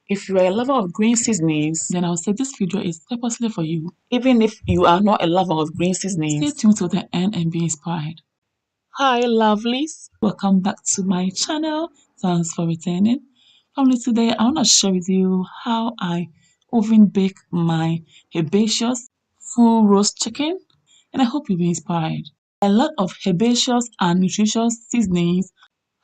If you are a lover of green seasonings, then I'll say this video is purposely for you. Even if you are not a lover of green seasonings, stay tuned to the end and be inspired. Hi lovelies, welcome back to my channel. Thanks for returning. Family, today I want to share with you how I oven bake my herbaceous full roast chicken, and I hope you'll be inspired. A lot of herbaceous and nutritious seasonings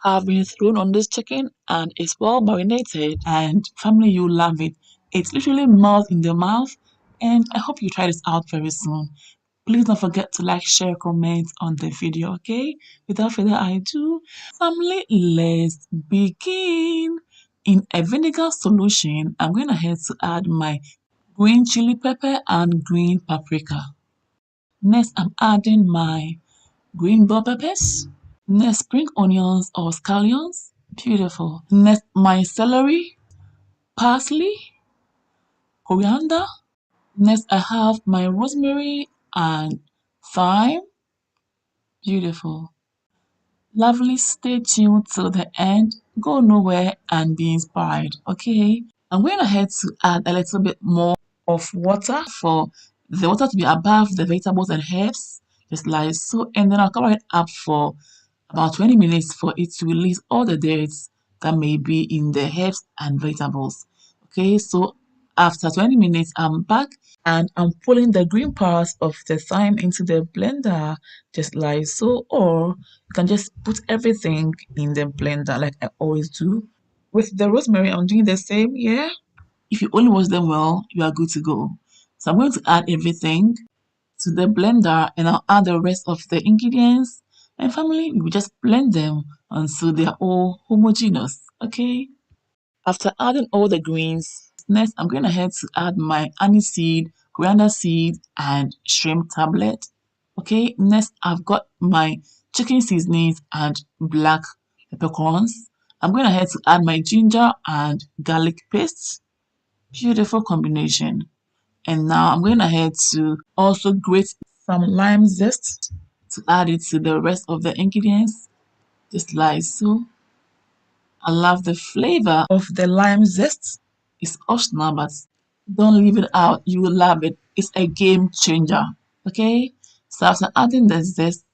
have been thrown on this chicken and it's well marinated, and family, you love it. It's literally melts in the mouth, and I hope you try this out very soon. Please don't forget to like, share, comment on the video, okay? Without further ado, family, let's begin. In a vinegar solution, I'm going ahead to add my green chili pepper and green paprika. Next, I'm adding my green bell peppers. Next, spring onions or scallions. Beautiful. Next, my celery, parsley, coriander. Next, I have my rosemary and thyme. Beautiful. Lovely, stay tuned till the end. Go nowhere and be inspired, okay? I'm going ahead to add a little bit more of water for the water to be above the vegetables and herbs, just like so. And then I'll cover it up for about 20 minutes for it to release all the dirt that may be in the herbs and vegetables. Okay, so after 20 minutes, I'm back and I'm pulling the green parts of the thyme into the blender, just like so. Or you can just put everything in the blender like I always do. With the rosemary, I'm doing the same, yeah. If you only wash them well, you are good to go. So I'm going to add everything to the blender and I'll add the rest of the ingredients. And family, we will just blend them until they are all homogeneous, okay? After adding all the greens, next I'm going ahead to add my aniseed, coriander seed, and shrimp tablet. Okay, next I've got my chicken seasonings and black peppercorns. I'm going ahead to add my ginger and garlic paste. Beautiful combination. And now I'm going ahead to also grate some lime zest to add it to the rest of the ingredients, just like so. I love the flavor of the lime zest. It's optional, but don't leave it out. You will love it. It's a game changer. Okay? So after adding the zest,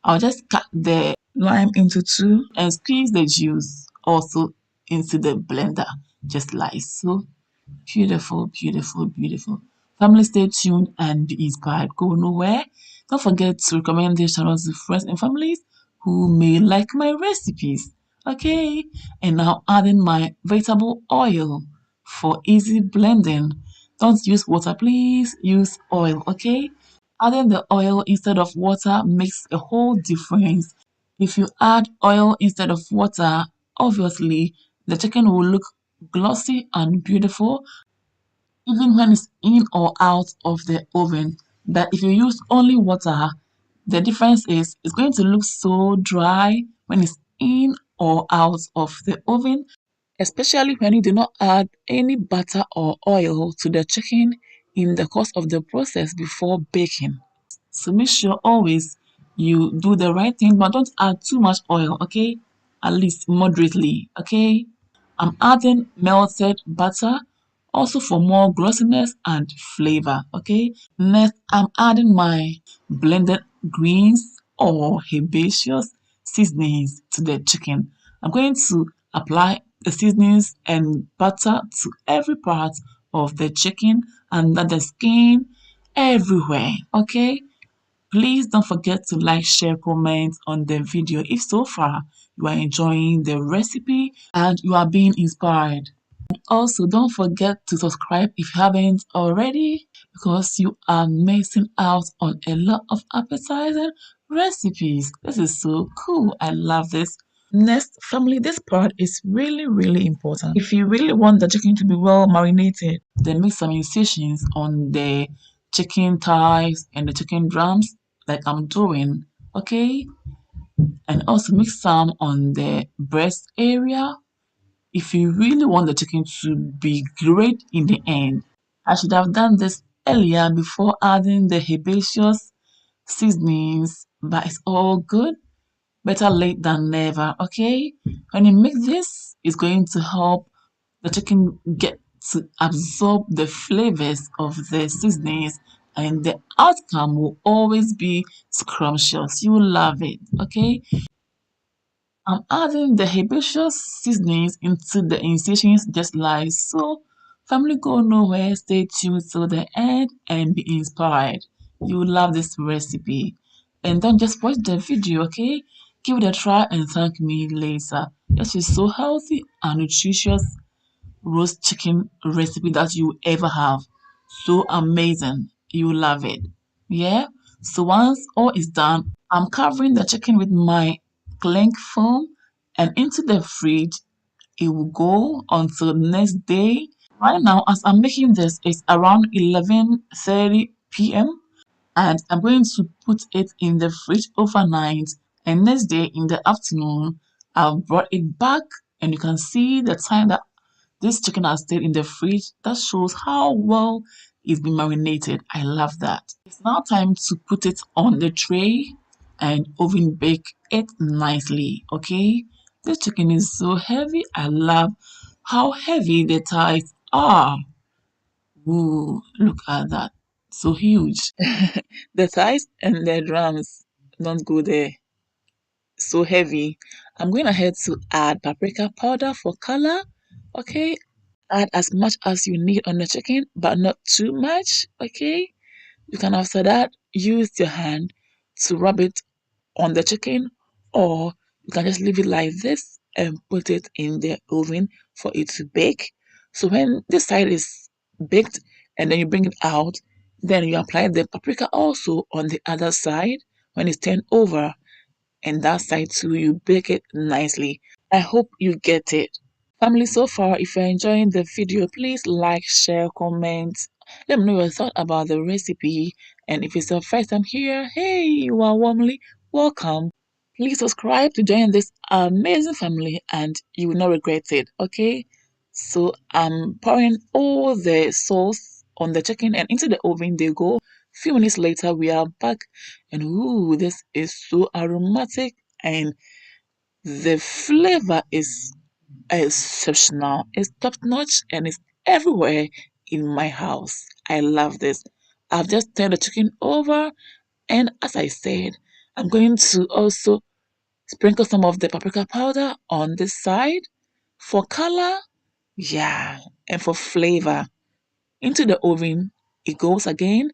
I'll just cut the lime into two and squeeze the juice also into the blender, just like so. Beautiful, beautiful, beautiful. Family, stay tuned and be inspired. Go nowhere. Don't forget to recommend this channel to friends and families who may like my recipes. Okay, and now adding my vegetable oil for easy blending. Don't use water, please. Use oil, okay? Adding the oil instead of water makes a whole difference. If you add oil instead of water, obviously the chicken will look glossy and beautiful even when it's in or out of the oven. But if you use only water, the difference is it's going to look so dry when it's in or out of the oven, especially when you do not add any butter or oil to the chicken in the course of the process before baking. So make sure always you do the right thing, but don't add too much oil, okay? At least moderately, okay? I'm adding melted butter also for more glossiness and flavor, okay? Next, I'm adding my blended greens or herbaceous seasonings to the chicken. I'm going to apply the seasonings and butter to every part of the chicken and the skin everywhere, okay? Please don't forget to like, share, comment on the video if so far you are enjoying the recipe and you are being inspired. Also, don't forget to subscribe if you haven't already because you are missing out on a lot of appetizing recipes. This is so cool. I love this. Next, family, this part is really important. If you really want the chicken to be well marinated, then make some incisions on the chicken thighs and the chicken drums like I'm doing, okay? And also make some on the breast area if you really want the chicken to be great in the end. I should have done this earlier before adding the herbaceous seasonings, but it's all good. Better late than never, okay? When you make this, it's going to help the chicken get to absorb the flavors of the seasonings, and the outcome will always be scrumptious. You will love it, okay? I'm adding the herbaceous seasonings into the incisions just like so. Family, go nowhere, stay tuned till the end and be inspired. You will love this recipe. And don't just watch the video, okay? Give it a try and thank me later. This is so healthy and nutritious roast chicken recipe that you ever have. So amazing. You will love it. Yeah? So once all is done, I'm covering the chicken with my cling film and into the fridge. It will go until the next day. Right now, as I'm making this, it's around 11:30 p.m. and I'm going to put it in the fridge overnight. And next day in the afternoon, I've brought it back, and you can see the time that this chicken has stayed in the fridge. That shows how well it's been marinated. I love that. It's now time to put it on the tray and oven bake it nicely. Okay, this chicken is so heavy. I love how heavy the thighs are. Ooh, look at that. So huge. The thighs and the drums don't go there. So heavy. I'm going ahead to add paprika powder for color. Okay, add as much as you need on the chicken, but not too much. Okay, you can after that use your hand to rub it on the chicken, or you can just leave it like this and put it in the oven for it to bake. So when this side is baked and then you bring it out, then you apply the paprika also on the other side when it's turned over, and that side too you bake it nicely. I hope you get it. Family, so far, if you're enjoying the video, please like, share, comment. Let me know your thought about the recipe. And if it's your first time here, hey, you are warmly welcome. Please subscribe to join this amazing family and you will not regret it, okay? So I'm pouring all the sauce on the chicken and into the oven they go. Few minutes later, we are back, and ooh, this is so aromatic, and the flavor is exceptional. It's top notch and it's everywhere in my house. I love this. I've just turned the chicken over, and as I said, I'm going to also sprinkle some of the paprika powder on this side for color. Yeah, and for flavor. Into the oven it goes again,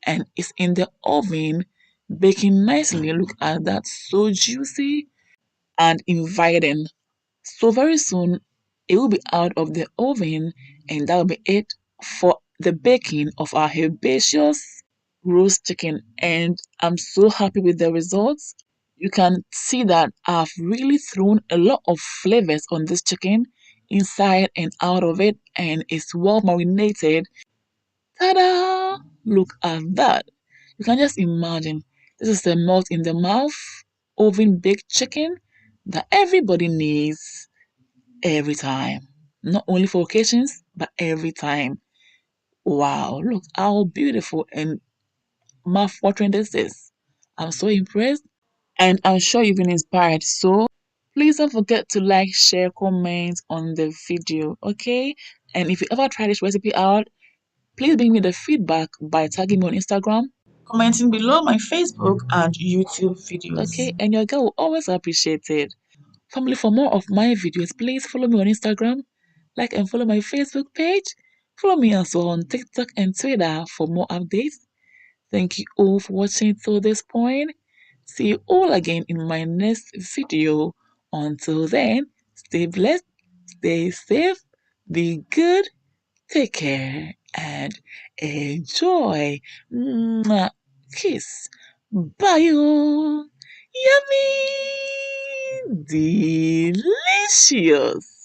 and it's in the oven baking nicely. Look at that, so juicy and inviting. So very soon it will be out of the oven, and that will be it for the baking of our herbaceous roast chicken. And I'm so happy with the results. You can see that I've really thrown a lot of flavors on this chicken inside and out of it, and it's well marinated. Ta-da! Look at that. You can just imagine this is the melt in the mouth oven baked chicken that everybody needs every time. Not only for occasions, but every time. Wow, look how beautiful and mouth-watering this is. I'm so impressed, and I'm sure you've been inspired. So please don't forget to like, share, comment on the video, okay? And if you ever try this recipe out, please bring me the feedback by tagging me on Instagram, commenting below my Facebook and YouTube videos. Okay, and your girl will always appreciate it. Family, for more of my videos, please follow me on Instagram, like and follow my Facebook page. Follow me also on TikTok and Twitter for more updates. Thank you all for watching till this point. See you all again in my next video. Until then, stay blessed, stay safe, be good, take care, and enjoy. Mwah. Kiss. Bye. Oh. Yummy! Delicious!